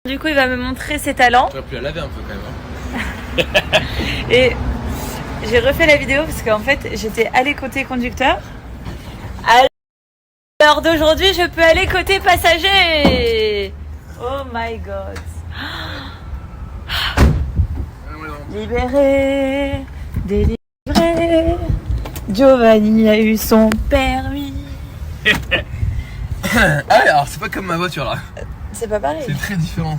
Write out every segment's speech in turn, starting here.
Du coup, il va me montrer ses talents. Tu aurais pu la laver un peu quand même. Hein. Et j'ai refait la vidéo parce qu'en fait, j'étais allée côté conducteur. À l'heure d'aujourd'hui, je peux aller côté passager. Oh my god. Libéré, délivré. Giovanni a eu son permis. Ah alors c'est pas comme ma voiture là. C'est pas pareil. C'est très différent.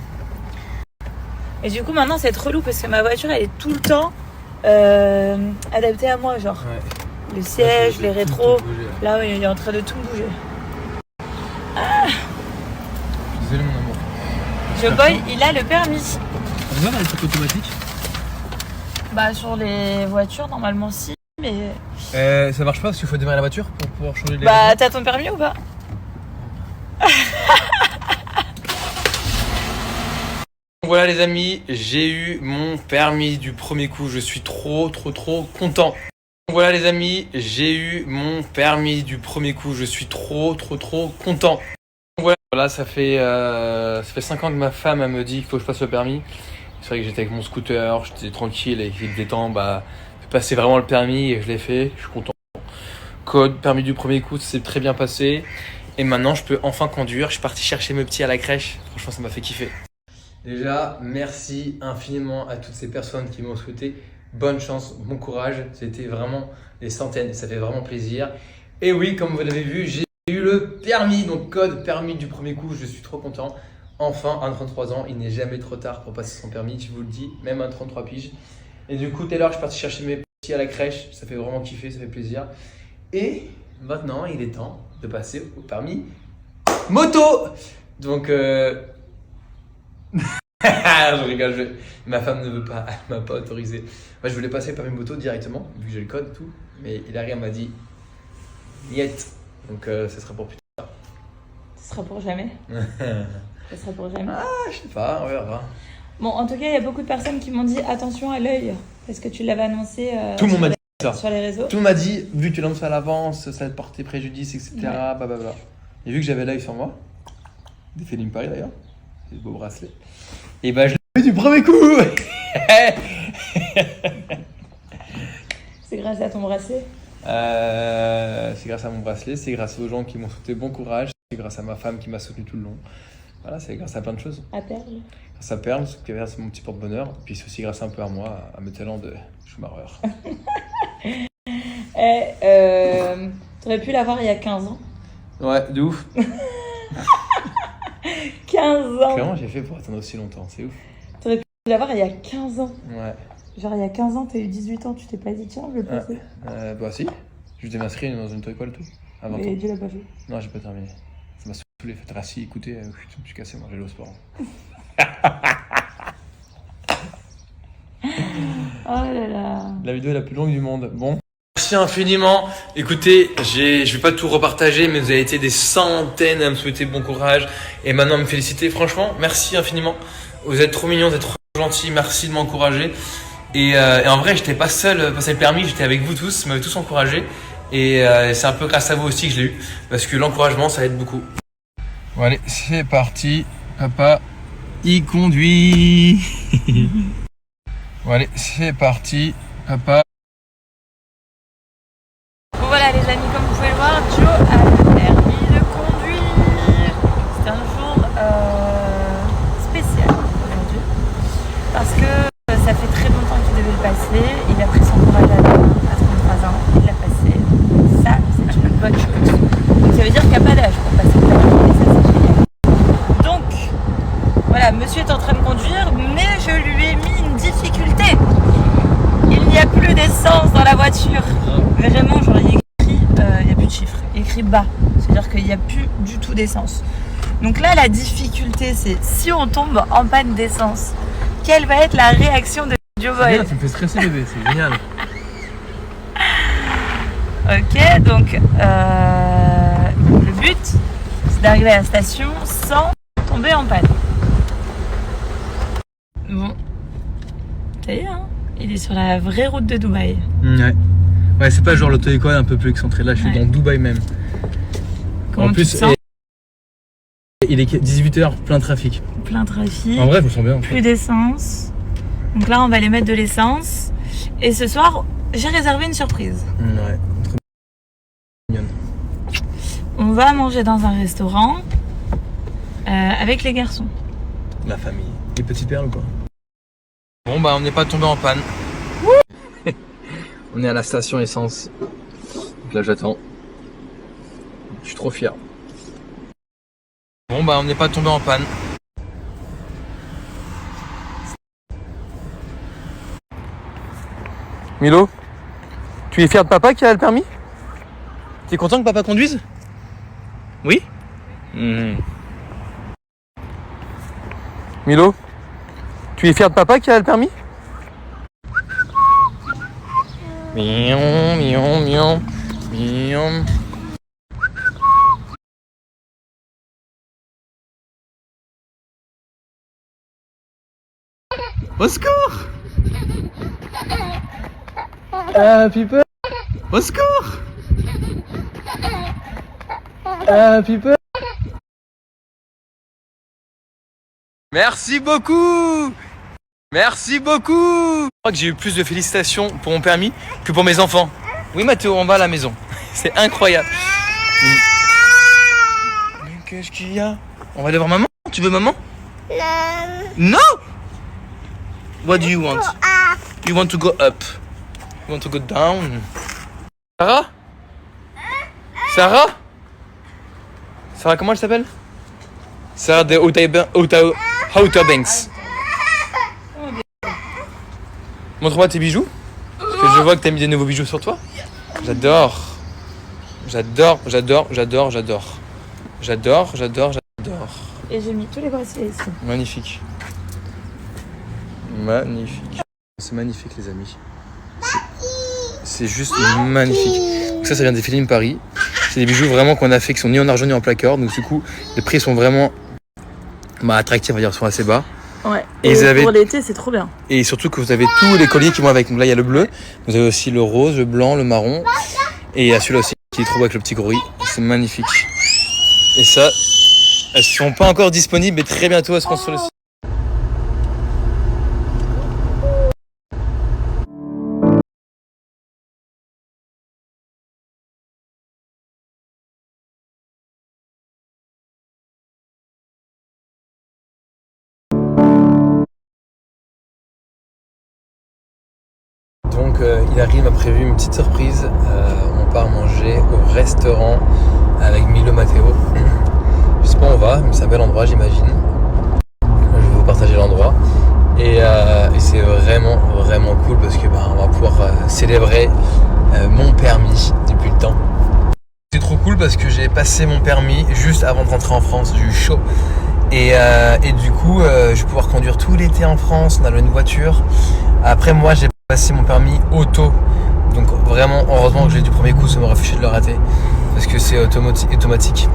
Et du coup maintenant c'est trop relou parce que ma voiture elle est tout le temps adaptée à moi, genre Ouais. le siège, les rétros. Tout bouger, là il est en train de tout bouger. Désolé mon amour. Joe Boy il a le permis. On va dans les trucs automatiques. Bah sur les voitures normalement si, mais Ça marche pas parce qu'il faut démarrer la voiture pour pouvoir changer les. bah t'as ton permis ou pas? Voilà les amis, j'ai eu mon permis du premier coup, je suis trop content. Voilà les amis, j'ai eu mon permis du premier coup, je suis trop content. Voilà, ça fait 5 ans que ma femme elle me dit qu'il faut que je passe le permis. C'est vrai que j'étais avec mon scooter, j'étais tranquille et il était temps, bah, de passer vraiment le permis et je l'ai fait, je suis content. Code, permis du premier coup, ça s'est très bien passé. Et maintenant je peux enfin conduire, je suis parti chercher mes petits à la crèche, franchement ça m'a fait kiffer. Déjà, merci infiniment à toutes ces personnes qui m'ont souhaité bonne chance, bon courage. C'était vraiment des centaines, ça fait vraiment plaisir. Et oui, comme vous l'avez vu, j'ai eu le permis, donc code permis du premier coup, je suis trop content. Enfin, à 33 ans, il n'est jamais trop tard pour passer son permis, je vous le dis, même à 33 piges. Et du coup, tout à l'heure, je suis parti chercher mes petits à la crèche, ça fait vraiment kiffer, ça fait plaisir. Et maintenant, il est temps de passer au permis moto. Donc, je rigole, ma femme ne veut pas, elle m'a pas autorisé. Moi je voulais passer le permis moto directement, vu que j'ai le code et tout. Mais Hilary m'a dit niet. Donc ça sera pour plus tard. Ce sera pour jamais. Ce sera pour jamais. Ah, je sais pas, on verra. Bon, en tout cas, il y a beaucoup de personnes qui m'ont dit attention à l'œil. Parce que tu l'avais annoncé Tout le monde m'a dit ça. sur les réseaux. Tout le monde m'a dit, vu que tu lances à l'avance, ça va te porter préjudice, etc. Ouais. Blablabla. Et vu que j'avais l'œil sur moi, des Feeling Paris d'ailleurs, des beaux bracelets, et bah je l'ai fait du premier coup. C'est grâce à ton bracelet. C'est grâce à mon bracelet, c'est grâce aux gens qui m'ont souhaité bon courage, c'est grâce à ma femme qui m'a soutenu tout le long. Voilà, c'est grâce à plein de choses. À Perle. Grâce à Perle, c'est mon petit porte-bonheur. Puis c'est aussi grâce un peu à moi, à mes talents de Schumacher. T'aurais pu l'avoir il y a 15 ans. Ouais, de ouf. 15 ans. Comment j'ai fait pour attendre aussi longtemps? C'est ouf. T'aurais pu l'avoir il y a 15 ans. Ouais. Genre il y a 15 ans, t'as eu 18 ans, tu t'es pas dit tiens, je vais le passer. Bah si. Je devais m'inscrire dans une école tout. À 20 ans. Mais tu l'as pas fait. Non, j'ai pas terminé. Ça m'a saoulé. Faites assis, écoutez, je me suis cassé, moi, j'allais au sport. Oh là là. La vidéo est la plus longue du monde. Bon. Merci infiniment. Écoutez, je vais pas tout repartager, mais vous avez été des centaines à me souhaiter bon courage et maintenant à me féliciter. Franchement, merci infiniment. Vous êtes trop mignons, vous êtes trop gentils. Merci de m'encourager. Et en vrai, j'étais pas seul à passer le permis, j'étais avec vous tous, vous m'avez tous encouragé. Et c'est un peu grâce à vous aussi que je l'ai eu, parce que l'encouragement, ça aide beaucoup. Bon allez, c'est parti. Papa, il conduit. Bon allez, c'est parti. Papa. Bon voilà les amis, comme vous pouvez le voir, Joe a le permis de conduire. C'est un jour spécial aujourd'hui parce que ça fait très longtemps qu'il devait le passer. Il a pris son courage à 33 ans, il l'a passé. Ça, c'est une bonne chose. Donc ça veut dire qu'il n'y a pas d'âge pour passer le permis et ça c'est génial. Donc voilà, monsieur est en train de conduire, mais je lui ai mis une difficulté. Il n'y a plus d'essence dans la voiture. Vraiment, genre il écrit, il n'y a plus de chiffres. Il écrit bas, c'est-à-dire qu'il n'y a plus du tout d'essence. Donc là, la difficulté, c'est si on tombe en panne d'essence, quelle va être la réaction de Joe Boy? Tu me fais stresser bébé, c'est génial. Ok, donc le but, c'est d'arriver à la station sans tomber en panne. Bon, ça y est, hein, il est sur la vraie route de Dubaï. Ouais. Ouais, c'est pas genre l'auto-école un peu plus excentré. Là, je suis dans Dubaï même. Comment en plus, tu te sens? il est 18h, plein de trafic. Plein trafic. En vrai, je me sens bien. Plus d'essence. Donc là, on va aller mettre de l'essence. Et ce soir, j'ai réservé une surprise. Ouais, trop mignonne. On va manger dans un restaurant avec les garçons. La famille. Les petites perles ou quoi? Bon bah on n'est pas tombé en panne. On est à la station essence. Donc là j'attends. Je suis trop fier. Bon bah on n'est pas tombé en panne. Milo, tu es fier de papa qui a le permis? T'es content que papa conduise? Oui? Milo, tu es fier de papa qui a le permis? Miaou, miaou, miaou, miaou. Au secours! Happy birthday! Au secours! Happy birthday! Merci beaucoup! Merci beaucoup! Je crois que j'ai eu plus de félicitations pour mon permis que pour mes enfants. Oui Mathéo, on va à la maison. C'est incroyable. Mais qu'est-ce qu'il y a? On va aller voir maman? Tu veux maman? Non! What do you want? You want to go up? You want to go down? Sarah? Sarah? Sarah, comment elle s'appelle? Sarah de Outer Banks. Montre-moi tes bijoux. Parce que je vois que t'as mis des nouveaux bijoux sur toi. J'adore. J'adore, j'adore, j'adore, j'adore. J'adore, j'adore, j'adore. Et j'ai mis tous les bracelets ici. Magnifique. Magnifique. C'est magnifique les amis. C'est juste magnifique. Donc ça vient des Philippines Paris. C'est des bijoux vraiment qu'on a fait qui sont ni en argent ni en placard. Donc du coup, les prix sont vraiment attractifs, on va dire, sont assez bas. Ouais. Et pour l'été, c'est trop bien. Et surtout que vous avez tous les colliers qui vont avec. Donc là, il y a le bleu. Vous avez aussi le rose, le blanc, le marron. Et il y a celui-là aussi qui est trop beau avec le petit gorille. C'est magnifique. Et ça, elles sont pas encore disponibles, mais très bientôt elles seront sur le site. Donc il arrive, m'a prévu une petite surprise. On part manger au restaurant avec Milo Matteo. Je sais pas où on va, mais c'est un bel endroit j'imagine. Je vais vous partager l'endroit. Et c'est vraiment cool parce que on va pouvoir célébrer mon permis depuis le temps. C'est trop cool parce que j'ai passé mon permis juste avant de rentrer en France, j'ai eu chaud. Et du coup je vais pouvoir conduire tout l'été en France, on a une voiture. Après moi j'ai passé mon permis auto, donc vraiment heureusement que j'ai du premier coup, ça m'aurait fait chier de le rater parce que c'est automatique.